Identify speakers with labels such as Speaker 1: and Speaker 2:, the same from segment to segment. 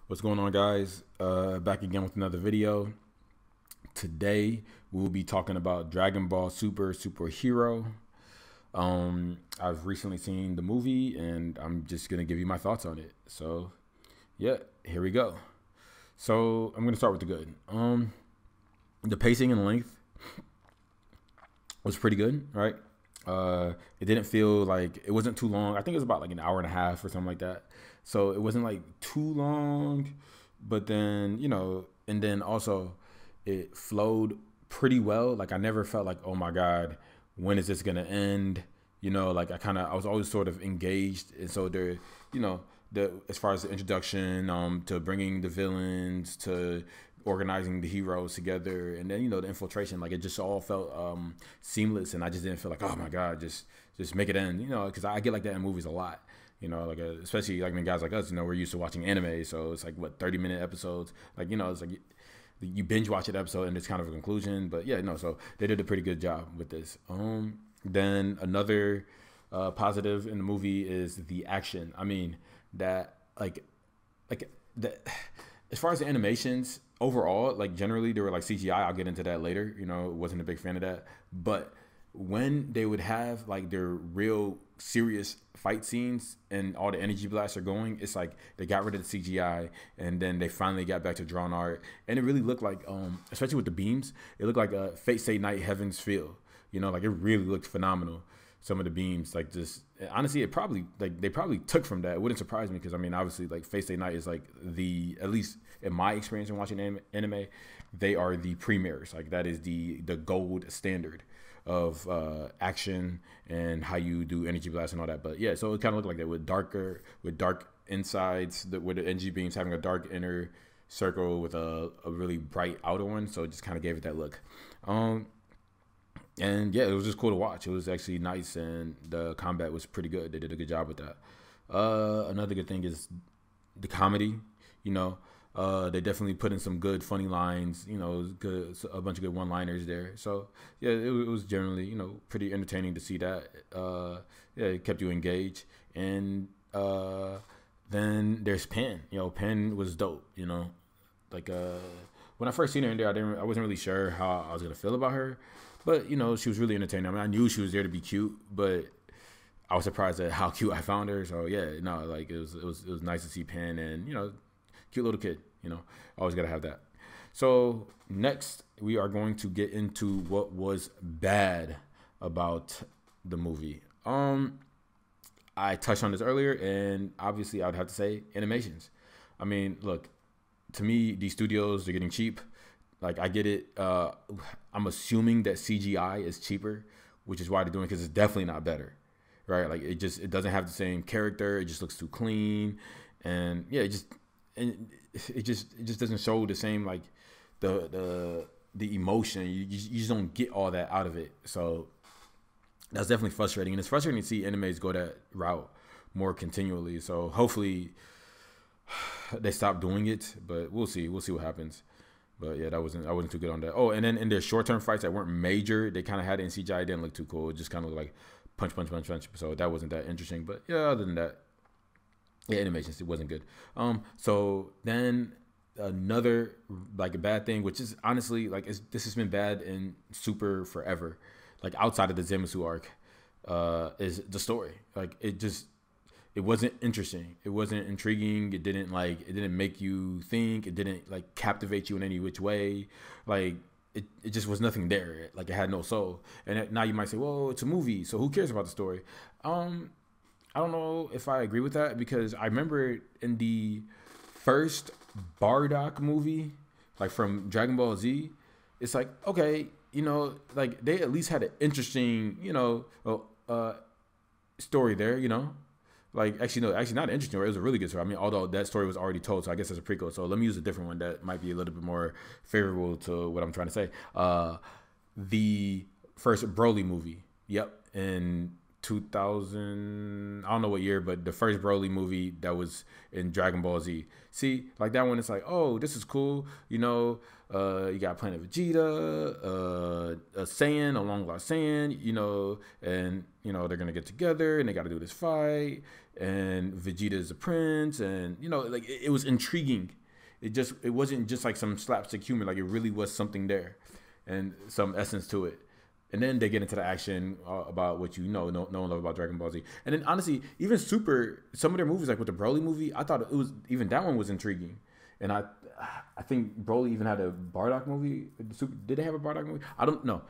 Speaker 1: What's going on, guys? Back again with another video. Today we'll be talking about Dragon Ball Superhero. I've recently seen the movie and I'm just gonna give you my thoughts on it. So yeah, here we go. So I'm gonna start with the good. The pacing and length was pretty good, right? It didn't feel like it wasn't too long. I think it was about like an hour and a half or something like that. So it wasn't like too long, but then, and then also it flowed pretty well. Like I never felt like, oh my God, when is this gonna end? Like I was always sort of engaged. And so there, as far as the introduction, to bringing the villains, to organizing the heroes together, and then the infiltration, like it just all felt seamless, and I just didn't feel like, oh my God, just make it end, because I get like that in movies a lot, especially like when guys like us, we're used to watching anime, so it's like what 30-minute episodes, like it's like you binge watch an episode and it's kind of a conclusion, but yeah, no, so they did a pretty good job with this. Then another positive in the movie is the action. I mean that like that as far as the animations overall, like generally they were like CGI. I'll get into that later. Wasn't a big fan of that. But when they would have like their real serious fight scenes and all the energy blasts are going, it's like they got rid of the CGI and then they finally got back to drawn art. And it really looked like, especially with the beams, it looked like a Fate Stay Night Heaven's Feel. Like it really looked phenomenal. Some of the beams, like just honestly, it probably like they probably took from that. It wouldn't surprise me because I mean, obviously, like Fate Stay Night is like at least in my experience in watching anime, they are the premieres. Like that is the gold standard of action and how you do energy blast and all that. But yeah, so it kind of looked like that with dark insides, with the energy beams having a dark inner circle with a really bright outer one. So it just kind of gave it that look. And yeah, it was just cool to watch. It was actually nice, and the combat was pretty good. They did a good job with that. Another good thing is the comedy. They definitely put in some good, funny lines. It was good, a bunch of good one-liners there. So yeah, it was generally pretty entertaining to see that. Yeah, it kept you engaged. And then there's Pen. Pen was dope. Like when I first seen her in there, I wasn't really sure how I was gonna feel about her. But she was really entertaining. I mean, I knew she was there to be cute, but I was surprised at how cute I found her. So yeah, no, like it was nice to see Pen, and cute little kid. Always gotta have that. So next, we are going to get into what was bad about the movie. I touched on this earlier, and obviously, I would have to say animations. I mean, look, to me, these studios, they're getting cheap. Like I get it. I'm assuming that CGI is cheaper, which is why they're doing it, because it's definitely not better, right? Like it doesn't have the same character. It just looks too clean, and yeah, it just doesn't show the same like the emotion. You just don't get all that out of it. So that's definitely frustrating, and it's frustrating to see animes go that route more continually. So hopefully they stop doing it, but we'll see. We'll see what happens. But yeah, I wasn't too good on that. Oh, and then in their short-term fights that weren't major, they kind of had it in CGI. It didn't look too cool. It just kind of looked like punch, punch, punch, punch. So that wasn't that interesting. But yeah, other than that, yeah, animations, it wasn't good. So then another like a bad thing, which is honestly like this has been bad in Super forever, like outside of the Zamasu arc, is the story. Like it wasn't interesting. It wasn't intriguing. It didn't make you think. It didn't like captivate you in any which way. Like it just was nothing there. Like it had no soul. And now you might say, well, it's a movie, so who cares about the story? I don't know if I agree with that, because I remember in the first Bardock movie, like from Dragon Ball Z, it's like, okay, like they at least had an interesting, story there, Like actually no, actually not an interesting story. It was a really good story. I mean, although that story was already told, so I guess it's a prequel. So let me use a different one that might be a little bit more favorable to what I'm trying to say. The first Broly movie. Yep, in 2000, I don't know what year, but the first Broly movie that was in Dragon Ball Z. See, like that one, it's like, oh, this is cool. You know, you got Planet Vegeta, a Saiyan, a long lost Saiyan, you know, and, you know, they're going to get together and they got to do this fight. And Vegeta is a prince. And, you know, like it was intriguing. It wasn't just like some slapstick humor. Like it really was something there and some essence to it. And then they get into the action about what you know and love about Dragon Ball Z. And then honestly, even some of their movies, like with the Broly movie, I thought it was, even that one was intriguing. And I think Broly even had a Bardock movie. Did they have a Bardock movie? I don't know.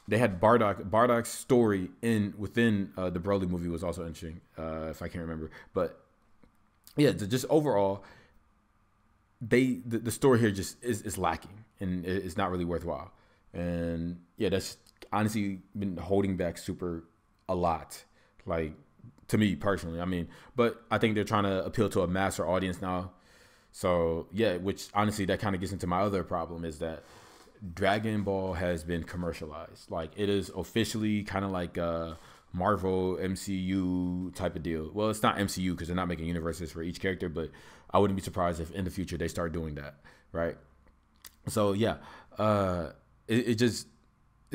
Speaker 1: They had Bardock's story within the Broly movie was also interesting, if I can't remember. But yeah, just overall, the story here just is lacking and it's not really worthwhile. And yeah, that's honestly been holding back Super a lot, like to me personally. I mean, but I think they're trying to appeal to a master audience now. So yeah, which honestly that kind of gets into my other problem is that Dragon Ball has been commercialized. Like it is officially kind of like a Marvel MCU type of deal. Well, it's not MCU because they're not making universes for each character, but I wouldn't be surprised if in the future they start doing that, right? So yeah, it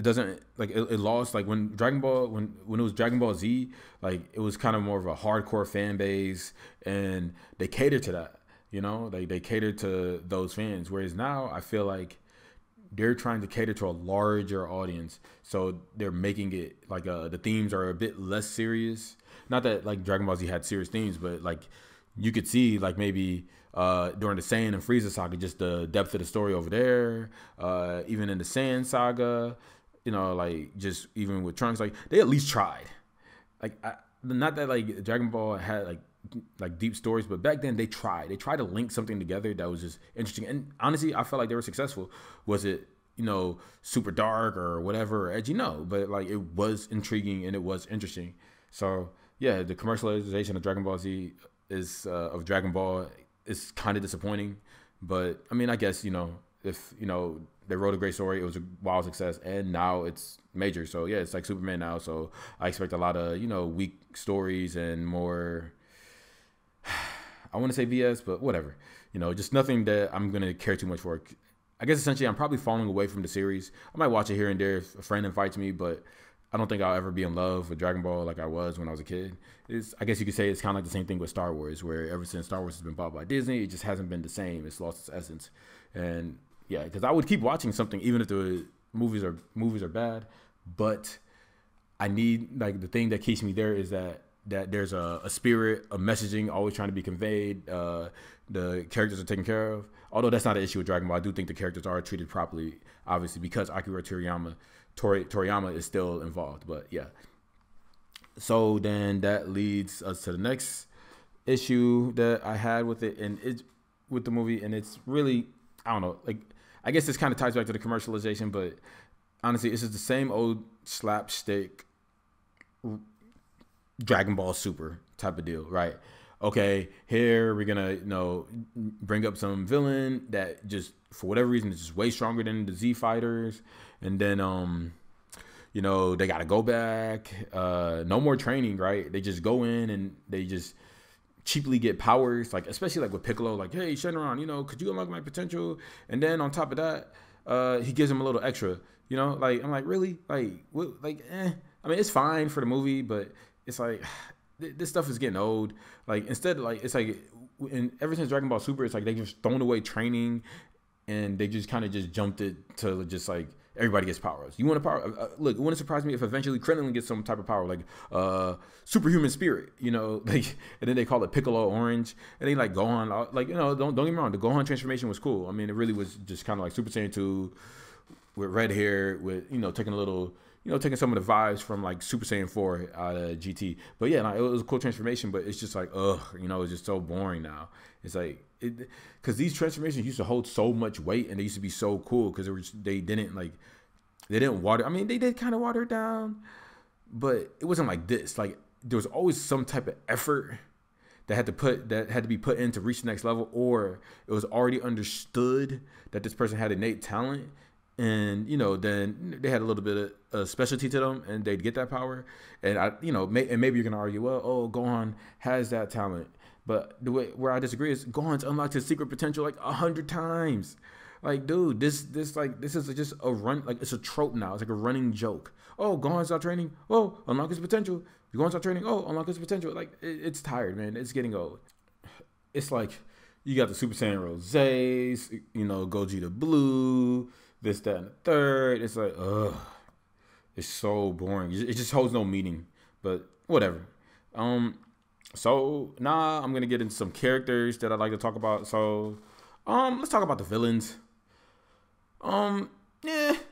Speaker 1: doesn't like it lost like when Dragon Ball when it was Dragon Ball Z, like it was kind of more of a hardcore fan base and they catered to that, you know, like they catered to those fans. Whereas now I feel like they're trying to cater to a larger audience, so they're making it like the themes are a bit less serious. Not that like Dragon Ball Z had serious themes, but like you could see like maybe during the Saiyan and Frieza saga, just the depth of the story over there. Even in the Saiyan saga, you know, like just even with Trunks, like they at least tried. Like not that like Dragon Ball had like deep stories, but back then they tried to link something together that was just interesting. And honestly, I felt like they were successful. Was it, you know, super dark or whatever or edgy? No, but like it was intriguing and it was interesting. So yeah, the commercialization of Dragon Ball Z of Dragon Ball is kind of disappointing. But I mean, I guess, you know, if, you know, they wrote a great story, it was a wild success, and now it's major. So yeah, it's like Superman now. So I expect a lot of, you know, weak stories and more, I want to say VS, but whatever. You know, just nothing that I'm going to care too much for. I guess essentially I'm probably falling away from the series. I might watch it here and there if a friend invites me, but I don't think I'll ever be in love with Dragon Ball like I was when I was a kid. I guess you could say it's kind of like the same thing with Star Wars, where ever since Star Wars has been bought by Disney, it just hasn't been the same. It's lost its essence. And yeah, because I would keep watching something even if the movies are bad, but I need, like, the thing that keeps me there is that there's a spirit, a messaging always trying to be conveyed. The characters are taken care of. Although that's not an issue with Dragon Ball, I do think the characters are treated properly, obviously, because Akira Toriyama is still involved. But yeah. So then that leads us to the next issue that I had with it, and it's with the movie, and it's really, I don't know, like, I guess this kind of ties back to the commercialization, but honestly, this is the same old slapstick Dragon Ball Super type of deal, right? Okay, here we're gonna, you know, bring up some villain that just for whatever reason is just way stronger than the Z fighters, and then you know, they gotta go back, no more training, right? They just go in and they just cheaply get powers, like especially like with Piccolo, like, hey Shenron, you know, could you unlock my potential? And then on top of that, he gives him a little extra, you know, like I'm like, really, like what, like I mean, it's fine for the movie, but it's like this stuff is getting old. Like instead, like it's like, ever since Dragon Ball Super, it's like they just thrown away training, and they just kind of just jumped it to just like everybody gets powers. You want a power? Look, it wouldn't surprise me if eventually Krillin gets some type of power, like superhuman spirit, you know, like, and then they call it Piccolo Orange, and then like Gohan, like, you know, don't get me wrong, the Gohan transformation was cool. I mean, it really was just kind of like Super Saiyan 2 with red hair, with, you know, taking some of the vibes from like Super Saiyan 4 out of GT. But yeah, no, it was a cool transformation, but it's just like, you know, it's just so boring now. It's like, because these transformations used to hold so much weight, and they used to be so cool because they didn't water. I mean, they did kind of water it down, but it wasn't like this. Like there was always some type of effort that had to be put in to reach the next level, or it was already understood that this person had innate talent, and then they had a little bit of specialty to them, and they'd get that power. And and maybe you're gonna argue, well, oh, Gohan has that talent, but the way where I disagree is Gohan's unlocked his secret potential like 100 times. Like, dude, this is just a run. Like, it's a trope now. It's like a running joke. Oh, Gohan's out training. Oh, unlock his potential. Gohan's out training. Oh, unlock his potential. Like, it's tired, man. It's getting old. It's like you got the Super Saiyan Rosés, Gogeta Blue, this, that, and the third. It's like, ugh. It's so boring. It just holds no meaning. But whatever. So now I'm gonna get into some characters that I'd like to talk about. So, let's talk about the villains. Yeah,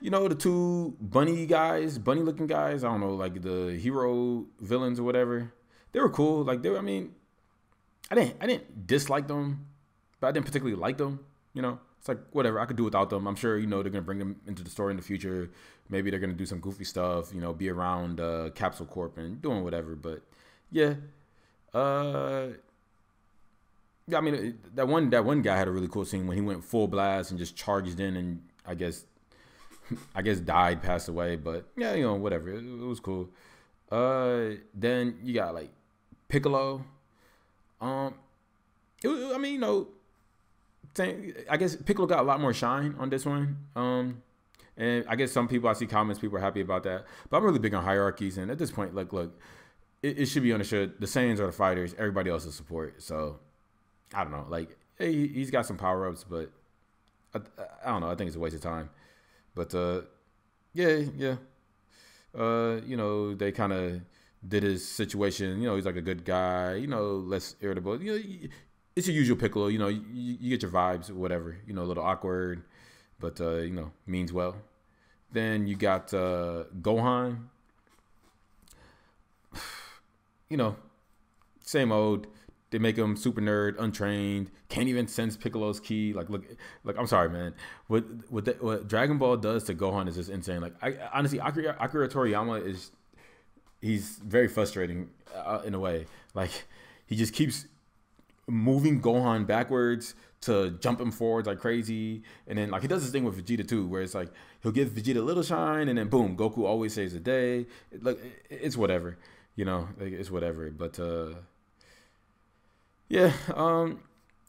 Speaker 1: the two bunny looking guys. I don't know, like the hero villains or whatever. They were cool. Like I mean, I didn't dislike them, but I didn't particularly like them. It's like whatever. I could do without them. I'm sure they're gonna bring them into the story in the future. Maybe they're gonna do some goofy stuff. Be around Capsule Corp and doing whatever. But yeah, yeah. I mean, that one guy had a really cool scene when he went full blast and just charged in, and I guess died, passed away. But yeah, whatever. It was cool. Then you got like Piccolo. I mean, I guess Piccolo got a lot more shine on this one. And I guess I see comments, people are happy about that. But I'm really big on hierarchies, and at this point, like, look, it should be understood. The Saiyans are the fighters. Everybody else is support. So I don't know. Like, he's got some power ups, but I don't know. I think it's a waste of time. But yeah. They kind of did his situation. He's like a good guy. Less irritable. It's your usual Piccolo. You get your vibes or whatever. A little awkward, but means well. Then you got Gohan. Same old. They make him super nerd, untrained, can't even sense Piccolo's ki. Like, look, I'm sorry, man. What Dragon Ball does to Gohan is just insane. Like, honestly, Akira Toriyama he's very frustrating in a way. Like, he just keeps moving Gohan backwards to jump him forwards like crazy. And then, like, he does this thing with Vegeta too, where it's like he'll give Vegeta a little shine, and then boom, Goku always saves the day. It's whatever, it's whatever. But yeah,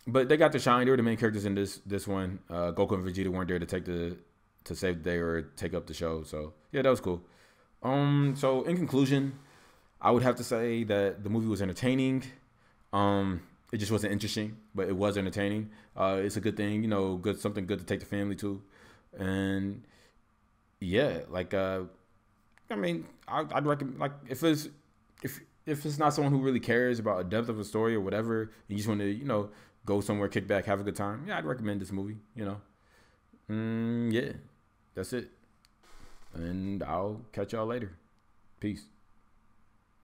Speaker 1: but they got the shine. They were the main characters in this one. Goku and Vegeta weren't there to save the day or take up the show. So yeah, that was cool. So in conclusion, I would have to say that the movie was entertaining. It just wasn't interesting, but it was entertaining. It's a good thing, something good to take the family to. And yeah, like, I mean, I'd recommend, like, if it's not someone who really cares about a depth of a story or whatever, and you just want to, go somewhere, kick back, have a good time, yeah, I'd recommend this movie, Yeah, that's it. And I'll catch y'all later. Peace.